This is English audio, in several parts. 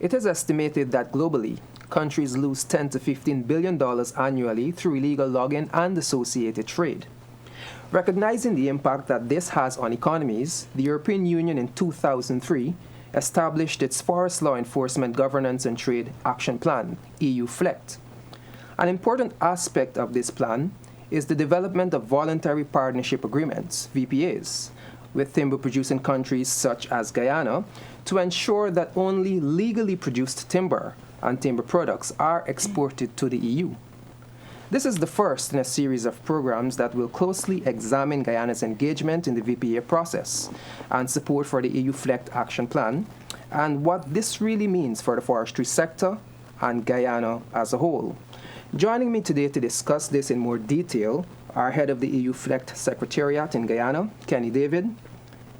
It is estimated that globally, countries lose $10 to $15 billion annually through illegal logging and associated trade. Recognizing the impact that this has on economies, the European Union in 2003 established its Forest Law Enforcement Governance and Trade Action Plan, EU FLEGT. An important aspect of this plan is the development of Voluntary Partnership Agreements, VPAs, with timber-producing countries such as Guyana to ensure that only legally produced timber and timber products are exported to the EU. This is the first in a series of programs that will closely examine Guyana's engagement in the VPA process and support for the EU FLEGT Action Plan and what this really means for the forestry sector and Guyana as a whole. Joining me today to discuss this in more detail are head of the EU FLEGT Secretariat in Guyana, Kenny David,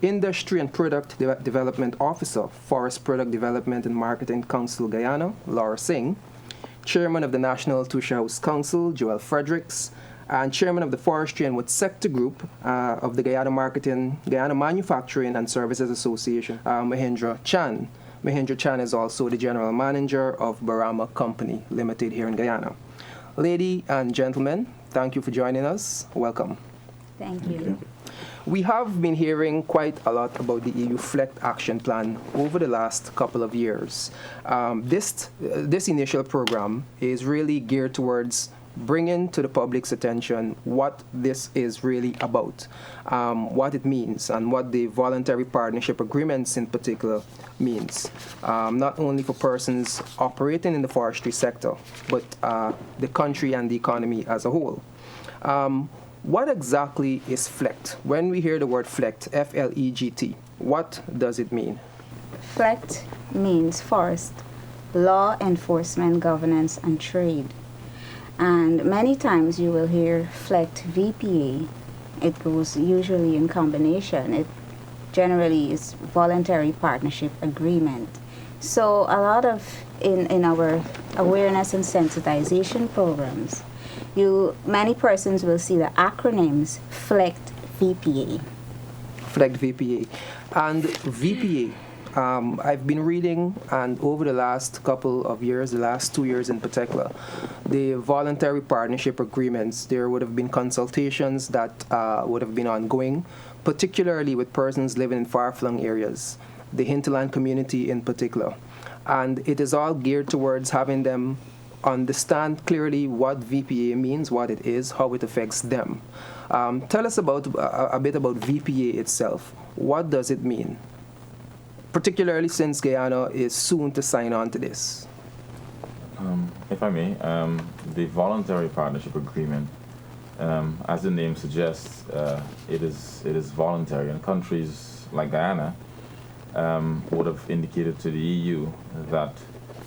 Industry and Product Development Officer, Forest Product Development and Marketing Council Guyana, Laura Singh, Chairman of the National Tusha House Council, Joel Fredericks, and Chairman of the Forestry and Wood Sector Group of the Guyana Manufacturing and Services Association, Mahendra Chan. Mahendra Chan is also the General Manager of Barama Company Limited here in Guyana. Ladies and gentlemen, thank you for joining us. Welcome. Thank you. We have been hearing quite a lot about the EU FLEGT Action Plan over the last couple of years. This initial program is really geared towards bringing to the public's attention what this is really about, what it means, and what the voluntary partnership agreements in particular means, not only for persons operating in the forestry sector, but the country and the economy as a whole. What exactly is FLEGT? When we hear the word FLEGT, F-L-E-G-T, what does it mean? FLEGT means Forest Law Enforcement, Governance and Trade. And many times you will hear FLEGT VPA. It goes usually in combination. It generally is Voluntary Partnership Agreement. So a lot of, in our awareness and sensitization programs, many persons will see the acronyms FLEGT VPA. FLEGT VPA. And VPA, I've been reading, and over the last couple of years, the last 2 years in particular, the voluntary partnership agreements, there would have been consultations that would have been ongoing, particularly with persons living in far-flung areas, the hinterland community in particular. And it is all geared towards having them understand clearly what VPA means, what it is, how it affects them. Tell us about a bit about VPA itself. What does it mean? Particularly since Guyana is soon to sign on to this. If I may, the Voluntary Partnership Agreement, as the name suggests, it is voluntary, and countries like Guyana would have indicated to the EU that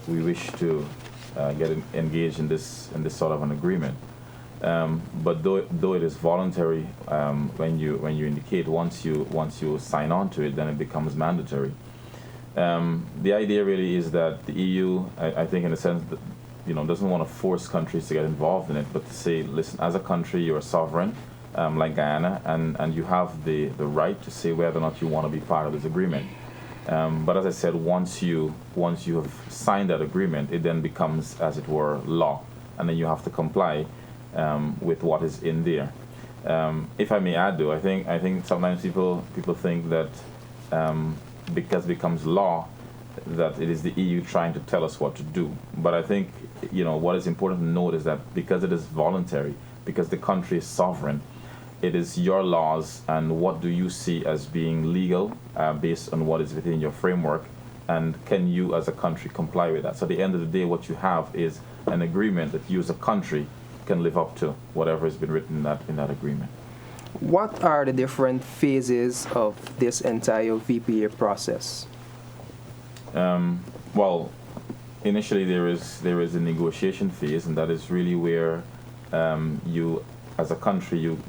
we wish to get engaged in this sort of an agreement. But though it is voluntary, when you indicate once you sign on to it, then it becomes mandatory. The idea really is that the EU, I think, in a sense, that, doesn't want to force countries to get involved in it, but to say, listen, as a country, you're a sovereign, like Guyana, and you have the right to say whether or not you want to be part of this agreement. But as I said, once you have signed that agreement, it then becomes, as it were, law, and then you have to comply with what is in there. If I may add, though, I think sometimes people think that because it becomes law, that it is the EU trying to tell us what to do. But I think what is important to note is that because it is voluntary, because the country is sovereign, it is your laws and what do you see as being legal based on what is within your framework, and can you as a country comply with that? So at the end of the day, what you have is an agreement that you as a country can live up to, whatever has been written in that agreement. What are the different phases of this entire VPA process? Well, initially there is a negotiation phase, and that is really where you, as a country, you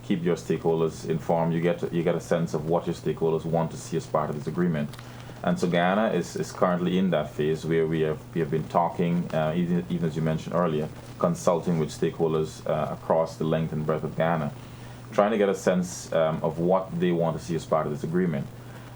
keep your stakeholders informed. You get a sense of what your stakeholders want to see as part of this agreement. And so Guyana is currently in that phase where we have been talking, even as you mentioned earlier, consulting with stakeholders across the length and breadth of Guyana, trying to get a sense of what they want to see as part of this agreement.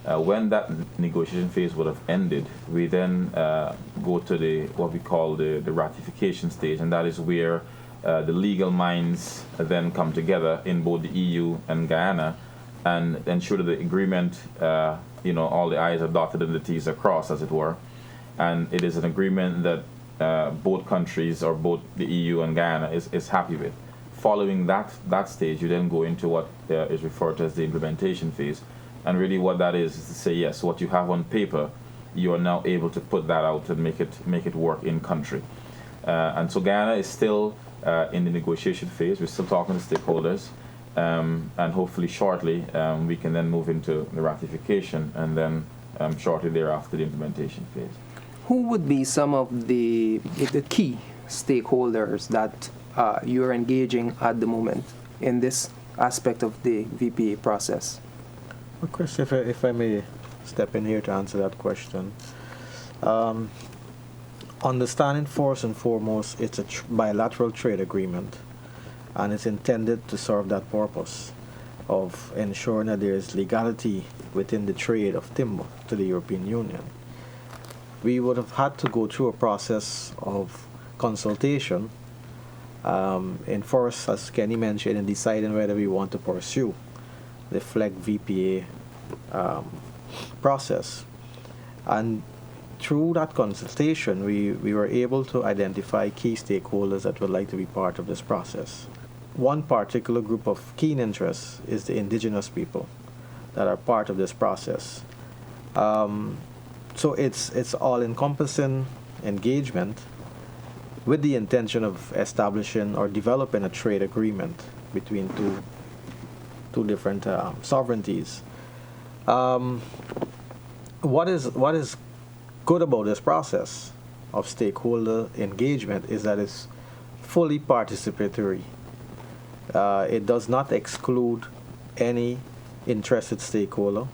When that negotiation phase would have ended, we then go to what we call the ratification stage, and that is where the legal minds then come together in both the EU and Guyana and ensure that the agreement, all the I's are dotted and the T's are crossed, as it were. And it is an agreement that both countries, or both the EU and Guyana, is happy with. Following that stage, you then go into what is referred to as the implementation phase. And really what that is to say, yes, what you have on paper, you are now able to put that out and make it work in country. And so Guyana is still in the negotiation phase. We're still talking to stakeholders. And hopefully shortly we can then move into the ratification, and then shortly thereafter the implementation phase. Who would be some of the key stakeholders that you're engaging at the moment in this aspect of the VPA process? Well, Chris, if I may step in here to answer that question. Understanding first and foremost, it's a bilateral trade agreement, and it's intended to serve that purpose of ensuring that there is legality within the trade of timber to the European Union. We would have had to go through a process of consultation in first, as Kenny mentioned, in deciding whether we want to pursue the FLEGT VPA process. And through that consultation, we were able to identify key stakeholders that would like to be part of this process. One particular group of keen interest is the indigenous people that are part of this process. So it's all-encompassing engagement with the intention of establishing or developing a trade agreement between two different sovereignties. What is good about this process of stakeholder engagement is that it's fully participatory. It does not exclude any interested stakeholder.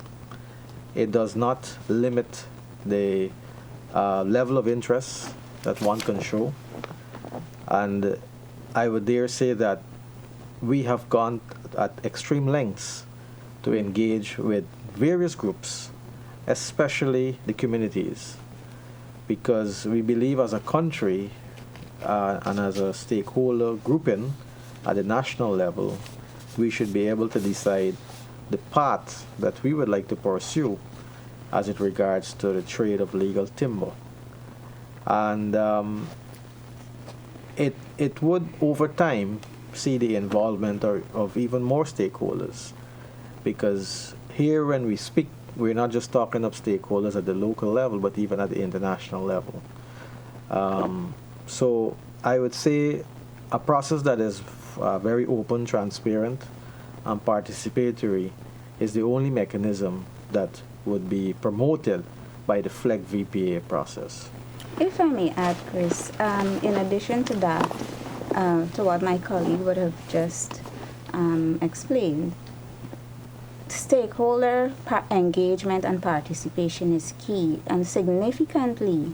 It does not limit the level of interest that one can show. And I would dare say that we have gone at extreme lengths to engage with various groups, especially the communities, because we believe as a country and as a stakeholder grouping at the national level, we should be able to decide the path that we would like to pursue as it regards to the trade of legal timber. And it would, over time, see the involvement of even more stakeholders, because here when we speak, we're not just talking of stakeholders at the local level, but even at the international level. So I would say a process that is very open, transparent, and participatory is the only mechanism that would be promoted by the FLEGT VPA process. If I may add, Chris, in addition to that, to what my colleague would have just explained, stakeholder engagement and participation is key, and significantly,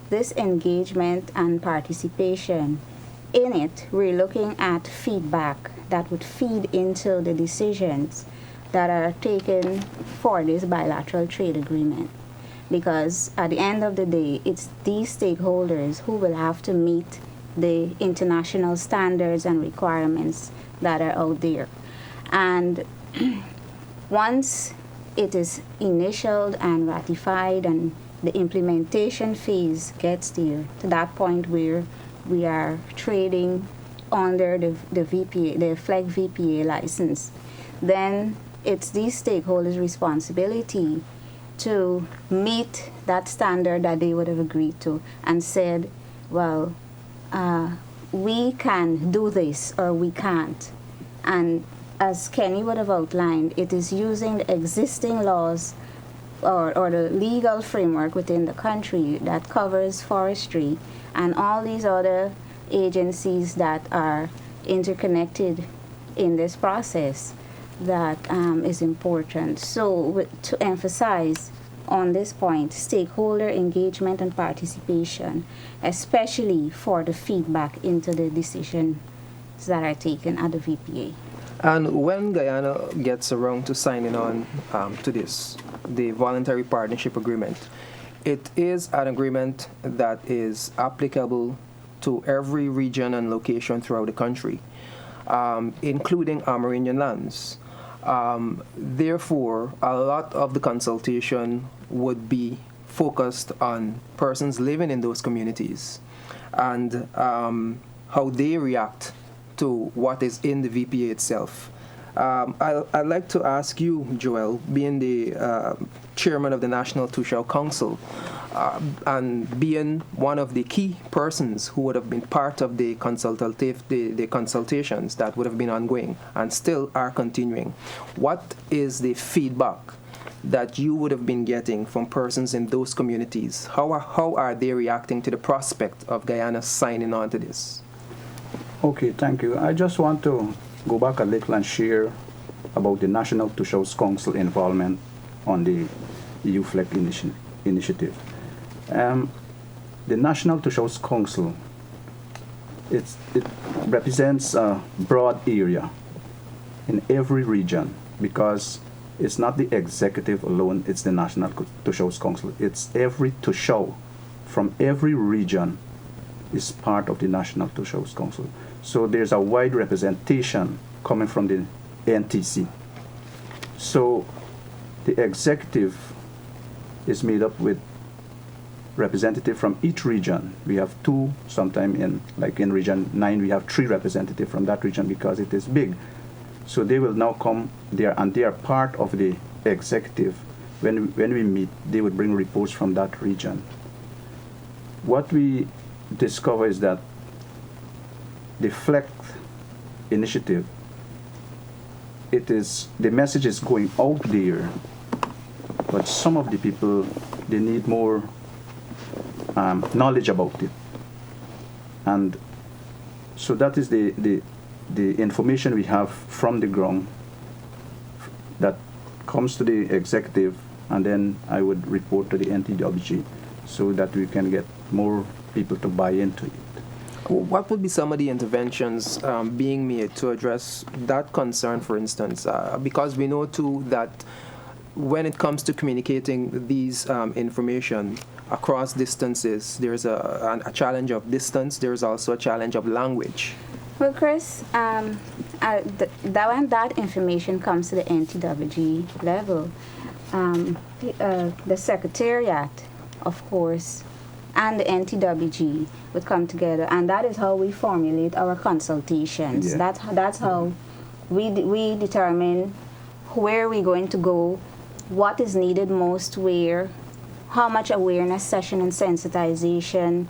this engagement and participation, in it, we're looking at feedback that would feed into the decisions that are taken for this bilateral trade agreement. Because at the end of the day, it's these stakeholders who will have to meet the international standards and requirements that are out there. And once it is initialed and ratified and the implementation phase gets there, to that point where we are trading under the VPA, the FLEGT VPA license, then it's these stakeholders' responsibility to meet that standard that they would have agreed to and said, well, we can do this or we can't. And as Kenny would have outlined, it is using the existing laws or the legal framework within the country that covers forestry and all these other agencies that are interconnected in this process that is important. So to emphasize on this point, stakeholder engagement and participation, especially for the feedback into the decisions that are taken at the VPA. And when Guyana gets around to signing on to this, the Voluntary Partnership Agreement. It is an agreement that is applicable to every region and location throughout the country, including Amerindian lands. Therefore, a lot of the consultation would be focused on persons living in those communities and how they react to what is in the VPA itself. I'd like to ask you, Joel, being the chairman of the National Tushao Council and being one of the key persons who would have been part of the consultations that would have been ongoing and still are continuing. What is the feedback that you would have been getting from persons in those communities? How are they reacting to the prospect of Guyana signing on to this? Okay, thank you. I just want to go back a little and share about the National Tushao Council involvement on the EU FLEGT initiative. The National Tushao Council, it represents a broad area in every region because it's not the executive alone, it's the National Tushao Council. It's every Tushao from every region is part of the National Tushao Council. So there's a wide representation coming from the NTC. So the executive is made up with representative from each region. We have two, sometime in region 9, we have 3 representatives from that region because it is big. So they will now come there and they are part of the executive. When we meet, they would bring reports from that region. What we discover is that the FLEGT initiative, the message is going out there, but some of the people, they need more knowledge about it. And so that is the information we have from the ground that comes to the executive, and then I would report to the NTWG so that we can get more people to buy into it. What would be some of the interventions being made to address that concern, for instance? Because we know, too, that when it comes to communicating these information across distances, there's a challenge of distance. There's also a challenge of language. Well, Chris, when that information comes to the NTWG level, the Secretariat, of course, and the NTWG would come together, and that is how we formulate our consultations. Yeah. That's how we determine where we're going to go, what is needed most where, how much awareness session and sensitization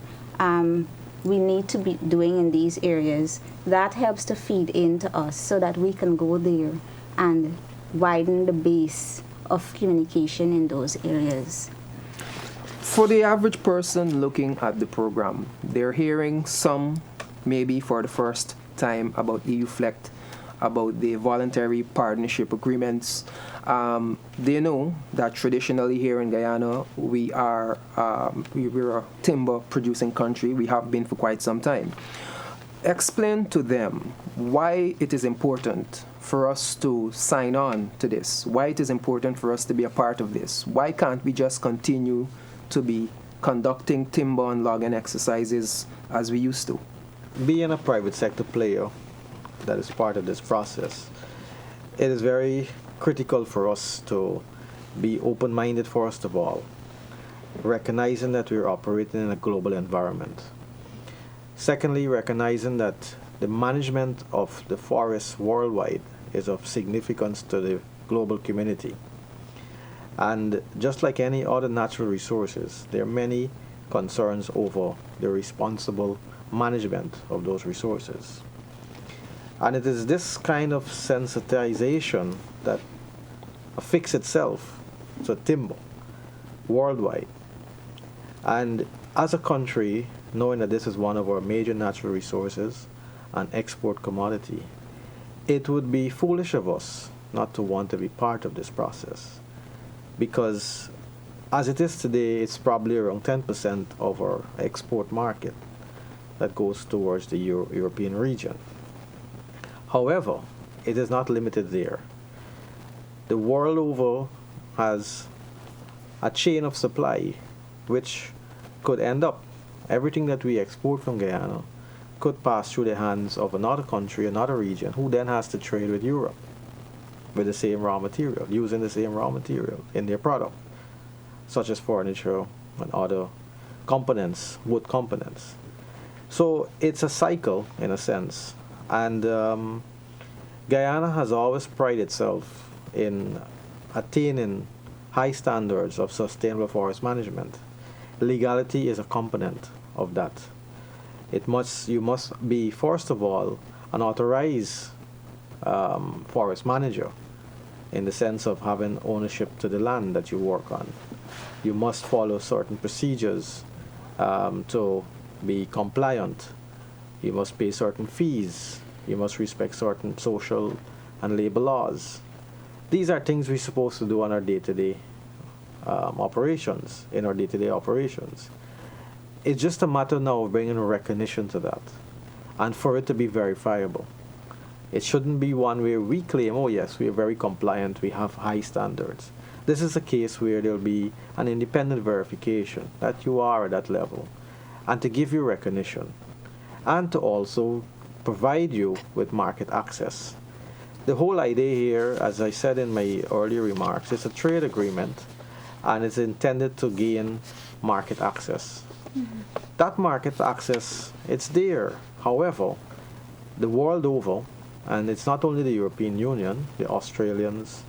we need to be doing in these areas. That helps to feed into us so that we can go there and widen the base of communication in those areas. For the average person looking at the program, they're hearing some, maybe for the first time, about EU FLEGT, about the voluntary partnership agreements. They know that traditionally here in Guyana, we're a timber producing country. We have been for quite some time. Explain to them why it is important for us to sign on to this, why it is important for us to be a part of this. Why can't we just continue to be conducting timber and logging exercises as we used to? Being a private sector player that is part of this process, it is very critical for us to be open-minded first of all, recognizing that we're operating in a global environment. Secondly, recognizing that the management of the forests worldwide is of significance to the global community. And just like any other natural resources, there are many concerns over the responsible management of those resources. And it is this kind of sensitization that affixes itself to timber worldwide. And as a country, knowing that this is one of our major natural resources and export commodity, it would be foolish of us not to want to be part of this process. Because as it is today, it's probably around 10% of our export market that goes towards the European region. However, it is not limited there. The world over has a chain of supply which could end up, everything that we export from Guyana could pass through the hands of another country, another region, who then has to trade with Europe with the same raw material, using the same raw material in their product, such as furniture and other components, wood components. So it's a cycle in a sense, and Guyana has always prided itself in attaining high standards of sustainable forest management. Legality is a component of that. You must be, first of all, an authorized forest manager in the sense of having ownership to the land that you work on. You must follow certain procedures to be compliant. You must pay certain fees. You must respect certain social and labor laws. These are things we're supposed to do on our day-to-day operations, in our day-to-day operations. It's just a matter now of bringing recognition to that and for it to be verifiable. It shouldn't be one where we claim, oh yes, we are very compliant, we have high standards. This is a case where there'll be an independent verification that you are at that level, and to give you recognition, and to also provide you with market access. The whole idea here, as I said in my earlier remarks, is a trade agreement, and it's intended to gain market access. Mm-hmm. That market access, it's there. However, the world over, and it's not only the European Union, the Australians,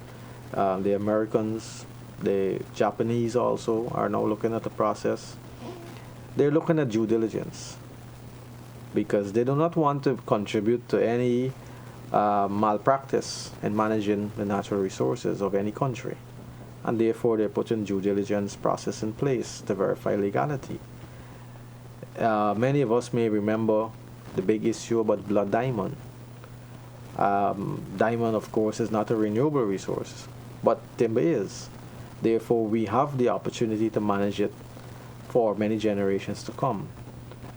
the Americans, the Japanese also are now looking at the process. They're looking at due diligence because they do not want to contribute to any malpractice in managing the natural resources of any country. And therefore, they're putting due diligence process in place to verify legality. Many of us may remember the big issue about blood diamond. Diamond, of course, is not a renewable resource, but timber is. Therefore, we have the opportunity to manage it for many generations to come.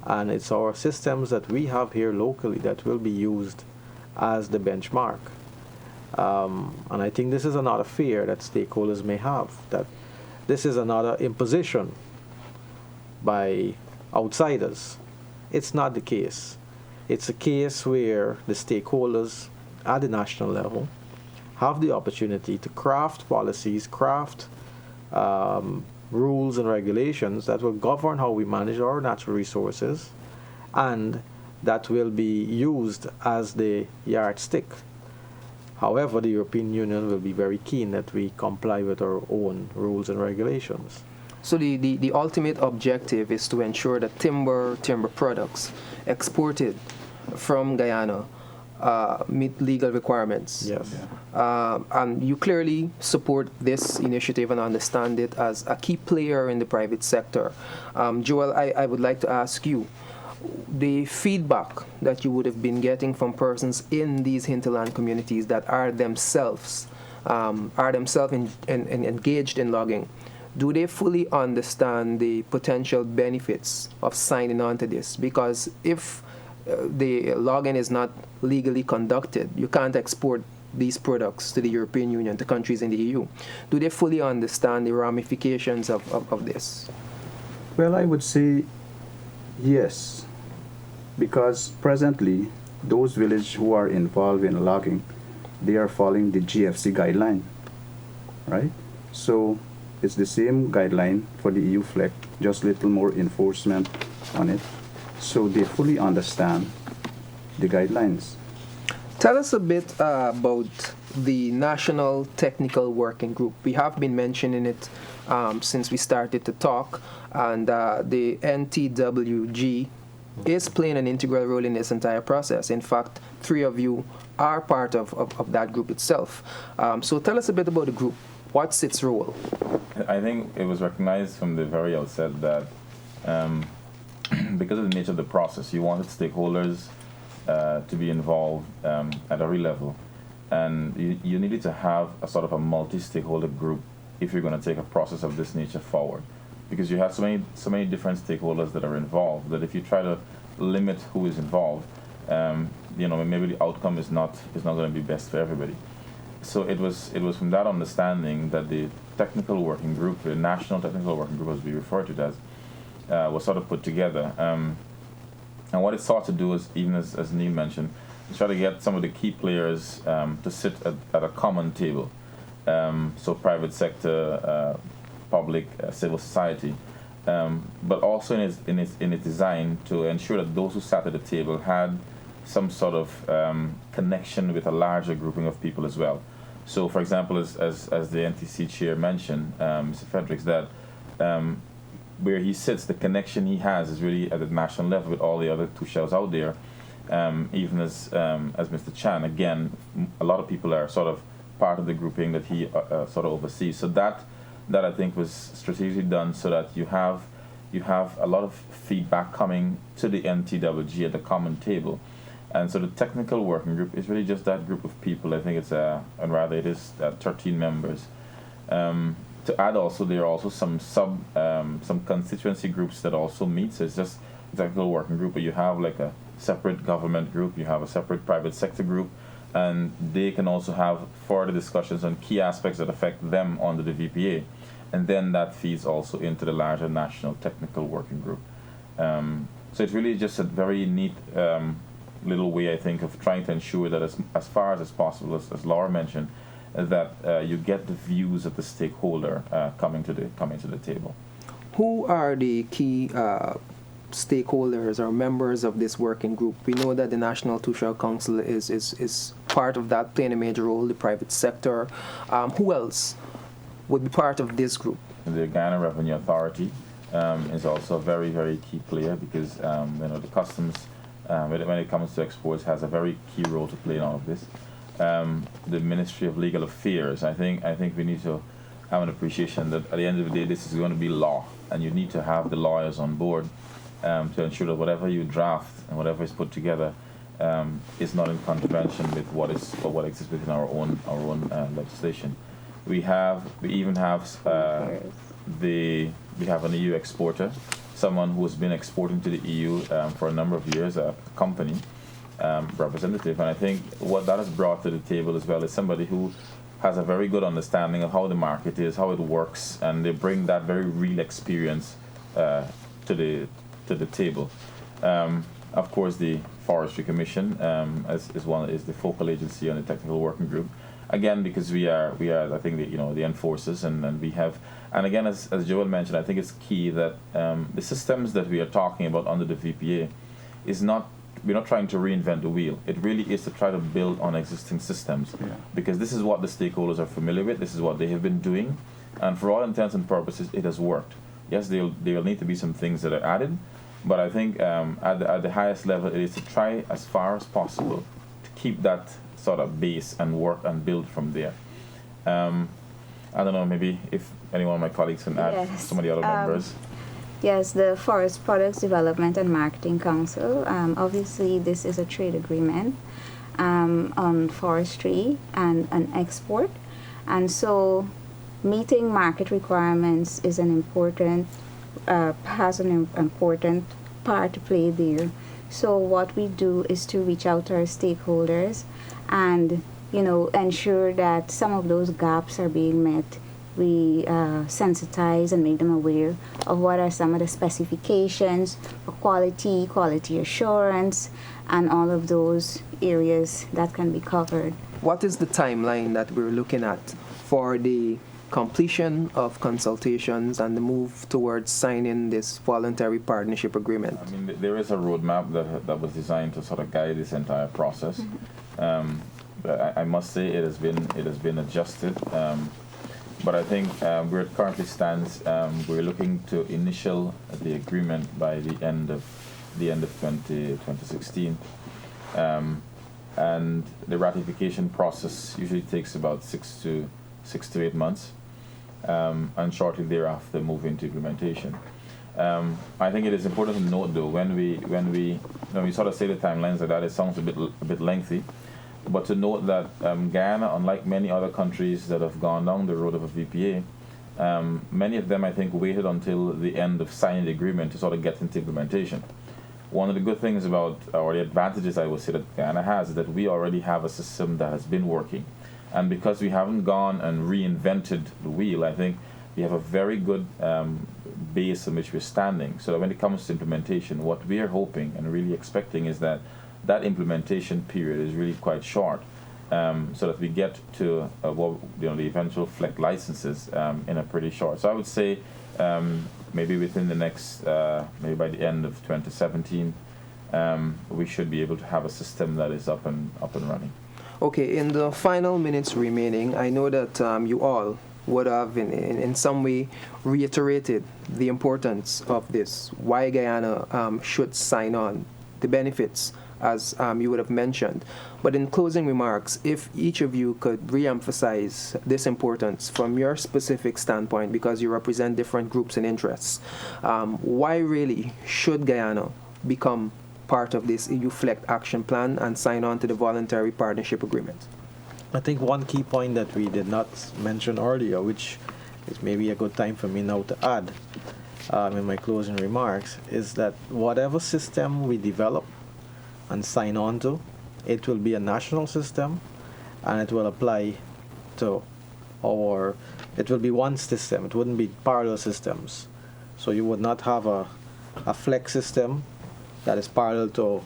And it's our systems that we have here locally that will be used as the benchmark. And I think this is another fear that stakeholders may have, that this is another imposition by outsiders. It's not the case. It's a case where the stakeholders at the national level have the opportunity to craft policies, craft rules and regulations that will govern how we manage our natural resources, and that will be used as the yardstick. However, the European Union will be very keen that we comply with our own rules and regulations. So the ultimate objective is to ensure that timber products exported from Guyana meet legal requirements. Yes. And you clearly support this initiative and understand it as a key player in the private sector. Joel, I would like to ask you, the feedback that you would have been getting from persons in these hinterland communities that are themselves engaged in logging, do they fully understand the potential benefits of signing on to this? Because if the logging is not legally conducted, you can't export these products to the European Union, to countries in the EU. Do they fully understand the ramifications of this? Well, I would say yes, because presently those villages who are involved in logging, they are following the GFC guideline, right? So it's the same guideline for the EU FLEGT, just little more enforcement on it. So they fully understand the guidelines. Tell us a bit about the National Technical Working Group. We have been mentioning it since we started to talk, and the NTWG is playing an integral role in this entire process. In fact, 3 of you are part of that group itself. So tell us a bit about the group. What's its role? I think it was recognized from the very outset that because of the nature of the process, you wanted stakeholders to be involved at every level. And you needed to have a sort of a multi-stakeholder group if you're going to take a process of this nature forward. Because you have so many different stakeholders that are involved that if you try to limit who is involved, maybe the outcome is not going to be best for everybody. So it was from that understanding that the technical working group, the national technical working group, as we refer to it as, was sort of put together. And what it sought to do is, even as Neil mentioned, try to get some of the key players to sit at a common table. So private sector, public, civil society, but also in its design to ensure that those who sat at the table had some sort of connection with a larger grouping of people as well. So, for example, as the NTC chair mentioned, Mr. Fredericks, that where he sits, the connection he has is really at the national level with all the other Tushels out there. Even as Mr. Chan, again, a lot of people are sort of part of the grouping that he sort of oversees. So that I think was strategically done so that you have a lot of feedback coming to the NTWG at the common table. And so the technical working group is really just that group of people. I think it is 13 members. To add also, there are also some constituency groups that also meet. So it's just a technical working group, but you have like a separate government group, you have a separate private sector group, and they can also have further discussions on key aspects that affect them under the VPA. And then that feeds also into the larger national technical working group. So it's really just a very neat little way, I think, of trying to ensure that as far as possible, as Laura mentioned, that you get the views of the stakeholder coming to the table. Who are the key stakeholders or members of this working group? We know that the National Tushel Council is part of that, playing a major role, the private sector. Who else would be part of this group? The Guyana Revenue Authority is also a very, very key player because the customs, when it comes to exports, has a very key role to play in all of this. The Ministry of Legal Affairs, I think we need to have an appreciation that at the end of the day, this is going to be law, and you need to have the lawyers on board to ensure that whatever you draft and whatever is put together is not in contravention with what exists within our own legislation. We even have we have an EU exporter, someone who has been exporting to the EU for a number of years, a company representative, and I think what that has brought to the table as well is somebody who has a very good understanding of how the market is, how it works, and they bring that very real experience to the table. Of course, the Forestry Commission is the focal agency on the technical working group. Again, because we are I think the enforcers, and we have, and again as Joel mentioned, I think it's key that the systems that we are talking about under the VPA we're not trying to reinvent the wheel. It really is to try to build on existing systems, because this is what the stakeholders are familiar with. This is what they have been doing, and for all intents and purposes, it has worked. Yes, there will need to be some things that are added, but I think at the highest level, it is to try as far as possible to keep that sort of base and work and build from there. I don't know, maybe if any one of my colleagues can add some of the other members. Yes, the Forest Products Development and Marketing Council. Obviously, this is a trade agreement on forestry and export. And so meeting market requirements is has an important part to play there. So what we do is to reach out to our stakeholders and ensure that some of those gaps are being met. We sensitize and make them aware of what are some of the specifications for quality assurance, and all of those areas that can be covered. What is the timeline that we're looking at for the completion of consultations and the move towards signing this voluntary partnership agreement? I mean, there is a roadmap that was designed to sort of guide this entire process. But I must say it has been adjusted. But I think where it currently stands, we're looking to initial the agreement by the end of 2016, and the ratification process usually takes about 6 to 8 months, and shortly thereafter move into implementation. I think it is important to note, though, when we sort of say the timelines like that, it sounds a bit lengthy. But to note that Guyana, unlike many other countries that have gone down the road of a VPA, many of them, I think, waited until the end of signing the agreement to sort of get into implementation. One of the good things about, or the advantages I would say that Guyana has, is that we already have a system that has been working. And because we haven't gone and reinvented the wheel, I think we have a very good base on which we're standing. So that when it comes to implementation, what we are hoping and really expecting is that that implementation period is really quite short, so that we get to the eventual FLEGT licenses in a pretty short. So I would say maybe within the next, maybe by the end of 2017, we should be able to have a system that is up and running. Okay, in the final minutes remaining, I know that you all would have in some way reiterated the importance of this, why Guyana should sign on, the benefits as you would have mentioned. But in closing remarks, if each of you could re-emphasize this importance from your specific standpoint, because you represent different groups and interests, why really should Guyana become part of this EU FLEGT Action Plan and sign on to the Voluntary Partnership Agreement? I think one key point that we did not mention earlier, which is maybe a good time for me now to add in my closing remarks, is that whatever system we develop and sign on to, it will be a national system, and it will apply to it will be one system. It wouldn't be parallel systems. So you would not have a FLEGT system that is parallel to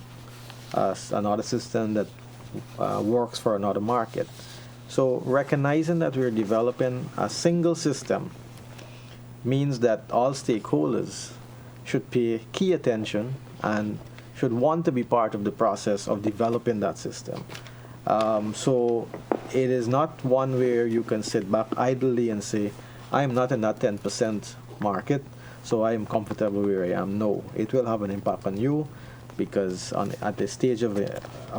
another system that works for another market. So recognizing that we're developing a single system means that all stakeholders should pay key attention and should want to be part of the process of developing that system. So it is not one where you can sit back idly and say, I am not in that 10% market, so I am comfortable where I am. No, it will have an impact on you, because at the stage of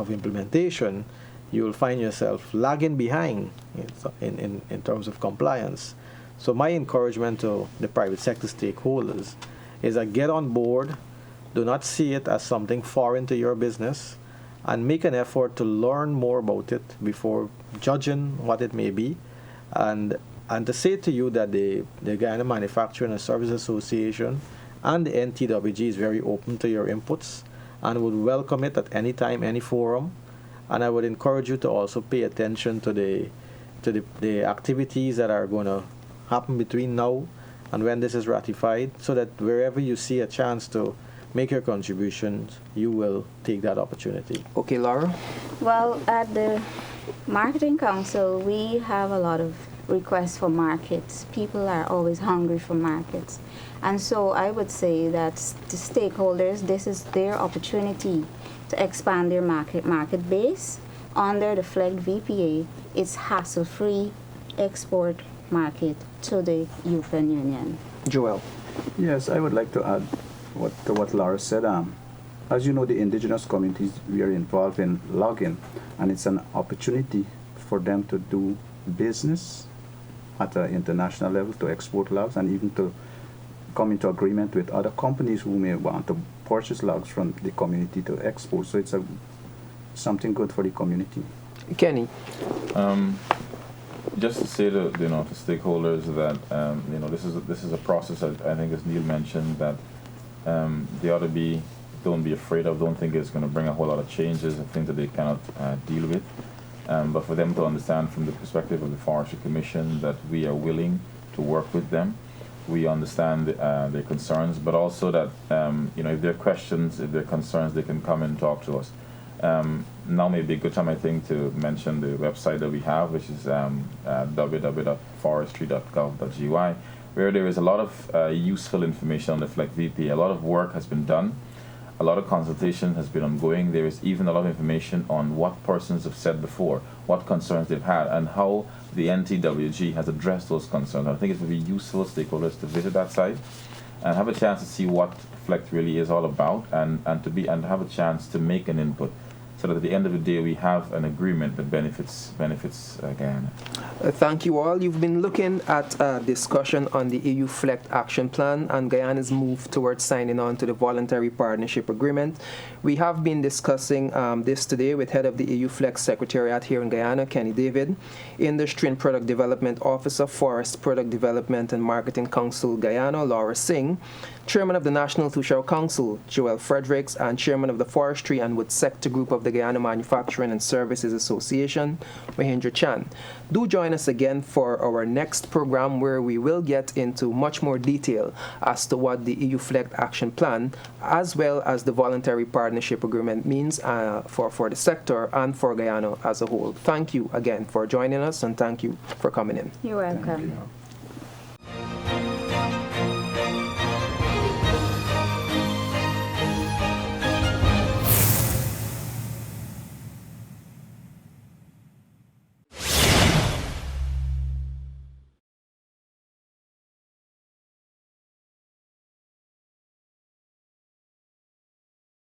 implementation, you will find yourself lagging behind in terms of compliance. So my encouragement to the private sector stakeholders is that get on board, do not see it as something foreign to your business, and make an effort to learn more about it before judging what it may be. And to say to you that the Guyana Manufacturing and Service Association and the NTWG is very open to your inputs and would welcome it at any time, any forum. And I would encourage you to also pay attention to the activities that are going to happen between now and when this is ratified, so that wherever you see a chance to make your contributions, you will take that opportunity. Okay, Laura? Well, at the Marketing Council, we have a lot of requests for markets. People are always hungry for markets. And so I would say that the stakeholders, this is their opportunity to expand their market base. Under the FLEGT VPA, it's hassle-free export market to the European Union. Joel? Yes, I would like to add to what Laura said. As you know, the indigenous communities, we are involved in logging, and it's an opportunity for them to do business at an international level, to export logs, and even to come into agreement with other companies who may want to purchase logs from the community to export. So it's something good for the community. Kenny? Just to say to stakeholders that this is a process that I think, as Neil mentioned, that they ought to don't be afraid of, don't think it's going to bring a whole lot of changes and things that they cannot deal with. But for them to understand from the perspective of the Forestry Commission that we are willing to work with them. We understand their concerns, but also that if there are questions, if there are concerns, they can come and talk to us. Now may be a good time, I think, to mention the website that we have, which is www.forestry.gov.gy, where there is a lot of useful information on the FLEGT VPA. A lot of work has been done. A lot of consultation has been ongoing. There is even a lot of information on what persons have said before, what concerns they've had, and how the NTWG has addressed those concerns. I think it would be useful for stakeholders to visit that site and have a chance to see what FLEGT really is all about, and have a chance to make an input, so that at the end of the day we have an agreement that benefits Guyana. Thank you all. You've been looking at a discussion on the EU FLEGT Action Plan and Guyana's move towards signing on to the Voluntary Partnership Agreement. We have been discussing this today with head of the EU FLEGT Secretariat here in Guyana, Kenny David, Industry and Product Development Officer, Forest Product Development and Marketing Council, Guyana, Laura Singh, Chairman of the National Tushar Council, Joel Fredericks, and Chairman of the Forestry and Wood Sector Group of the Guyana Manufacturing and Services Association, Mahendra Chan. Do join us again for our next program, where we will get into much more detail as to what the EU FLEGT Action Plan as well as the Voluntary Partnership Agreement means for the sector and for Guyana as a whole. Thank you again for joining us, and thank you for coming in. You're welcome. Thank you.